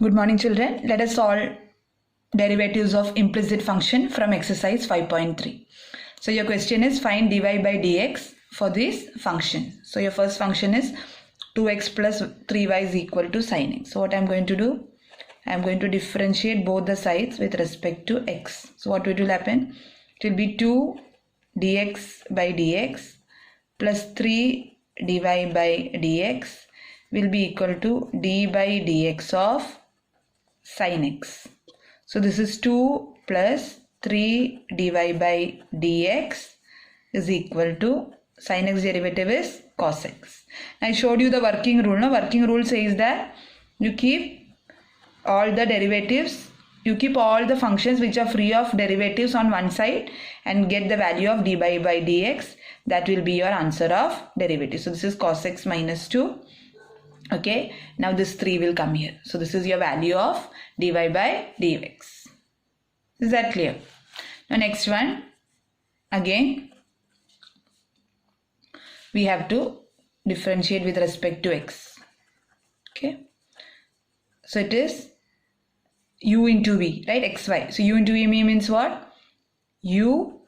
Good morning, children. Let us solve derivatives of implicit function from exercise 5.3. So your question is find dy by dx for this function. So your first function is 2x plus 3y is equal to sin x. So what I am going to do? I am going to differentiate both the sides with respect to x. So what will happen? It will be 2 dx by dx plus 3 dy by dx will be equal to d by dx of sin x. So this is 2 plus 3 dy by dx is equal to sin x derivative is cos x. I showed you the working rule. No, working rule says that you keep all the derivatives, you keep all the functions which are free of derivatives on one side and get the value of dy by dx. That will be your answer of derivative. So this is cos x minus 2. Okay, now this 3 will come here. So this is your value of dy by dx. Is that clear? Now next one, again we have to differentiate with respect to x. Okay, so it is u into v, right? xy. So u into v means what? u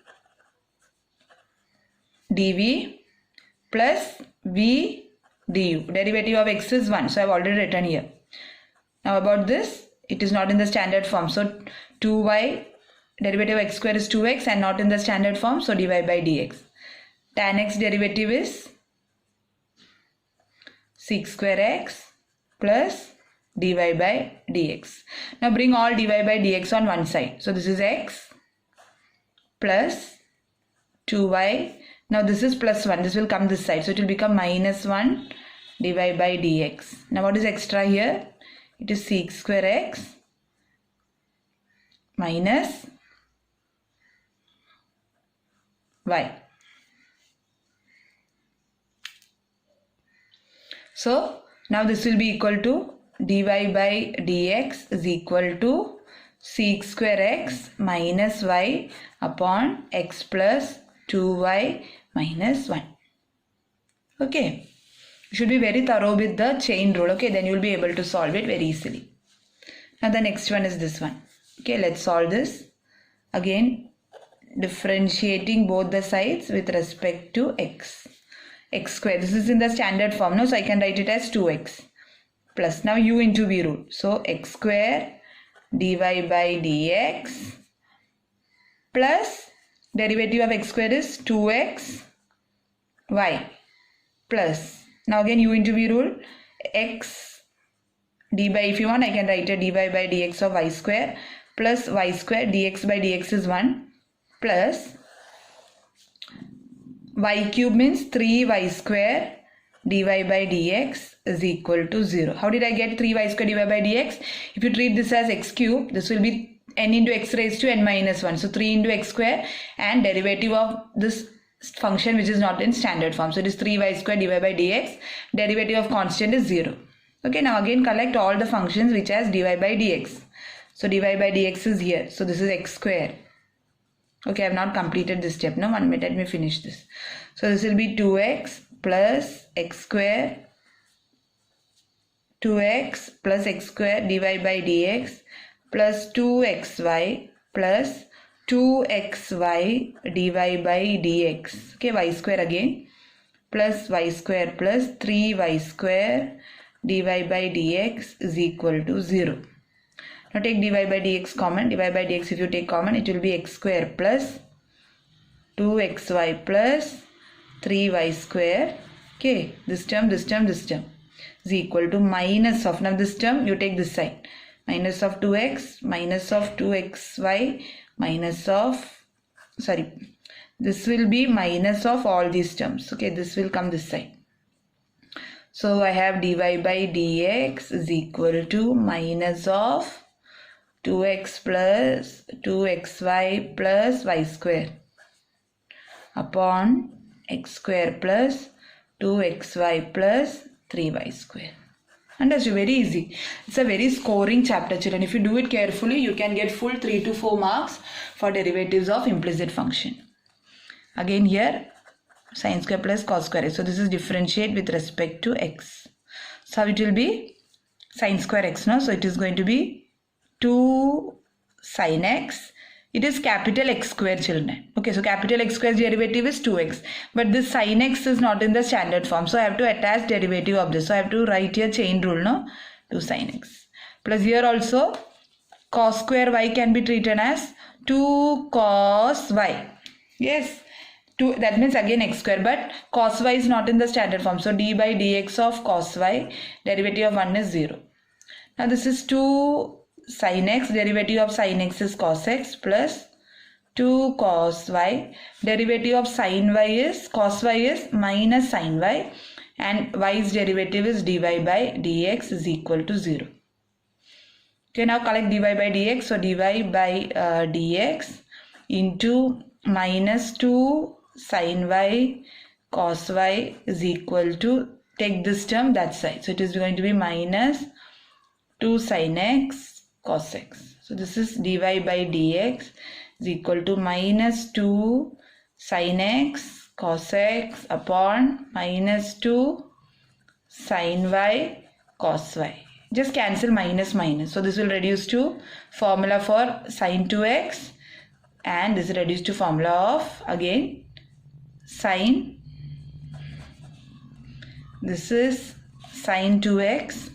dv plus v du. Derivative of x is 1. So I have already written here. Now about this, it is not in the standard form. So 2y, derivative of x square is 2x and not in the standard form. So dy by dx. Tan x derivative is sec square x plus dy by dx. Now bring all dy by dx on one side. So this is x plus 2y. Now this is plus 1. This will come this side. So it will become minus 1 dy by dx. Now what is extra here? It is sec square x minus y. So now this will be equal to dy by dx is equal to sec square x minus y upon x plus 2y minus 1. Okay, you should be very thorough with the chain rule. Okay, then you will be able to solve it very easily. Now the next one is this one. Okay, let's solve this. Again, differentiating both the sides with respect to x. X square, this is in the standard form, no? So I can write it as 2x plus now u into v rule. So x square dy by dx plus derivative of x square is 2x y plus now again u into v rule, x d by, if you want I can write a dy by dx of y square plus y square, dx by dx is 1 plus y cube means 3y square dy by dx is equal to 0. How did I get 3y square dy by dx? If you treat this as x cube, this will be n into x raised to n minus 1. So 3 into x square and derivative of this function which is not in standard form. So it is 3y square dy by dx. Derivative of constant is 0. Okay, now again collect all the functions which has dy by dx. So dy by dx is here. So this is x square. Okay, I have not completed this step. No, 1 minute, let me finish this. So this will be 2x plus x square, 2x plus x square dy by dx plus 2xy plus 2xy dy by dx. Okay, y square again plus y square plus 3y square dy by dx is equal to 0. Now take dy by dx common. Dy by dx if you take common, it will be x square plus 2xy plus 3y square. Okay, this term is equal to minus of, now this term you take this side, minus of 2x minus of 2xy minus of, sorry, this will be minus of all these terms. Okay, this will come this side. So I have dy by dx is equal to minus of 2x plus 2xy plus y square upon x square plus 2xy plus 3y square. Understood? Very easy. It's a very scoring chapter, children. If you do it carefully, you can get full 3 to 4 marks for derivatives of implicit function. Again here, sin square plus cos square x. So this is differentiate with respect to x. So how it will be? sine square x, no? So it is going to be 2 sine x. It is capital X square, children. Okay, so capital X square derivative is 2x. But this sin x is not in the standard form. So I have to attach derivative of this. So I have to write here chain rule, no? 2 sin x. Plus here also cos square y can be treated as 2 cos y. Yes. 2, that means again x square. But cos y is not in the standard form. So d by dx of cos y, derivative of 1 is 0. Now this is 2 sin x, derivative of sin x is cos x, plus 2 cos y, derivative of sin y is, cos y is minus sin y, and y's derivative is dy by dx is equal to 0. Okay, now collect dy by dx. So dy by dx into minus 2 sin y cos y is equal to, take this term that side. So it is going to be minus 2 sin x cos x. So this is dy by dx is equal to minus 2 sin x cos x upon minus 2 sin y cos y. Just cancel minus minus. So this will reduce to formula for sin 2x, and this is reduced to formula of again sin. This is sin 2x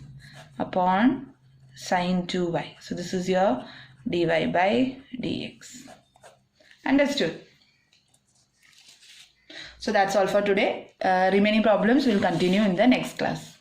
upon sin 2y. So this is your dy by dx. Understood? So that's all for today. Remaining problems will continue in the next class.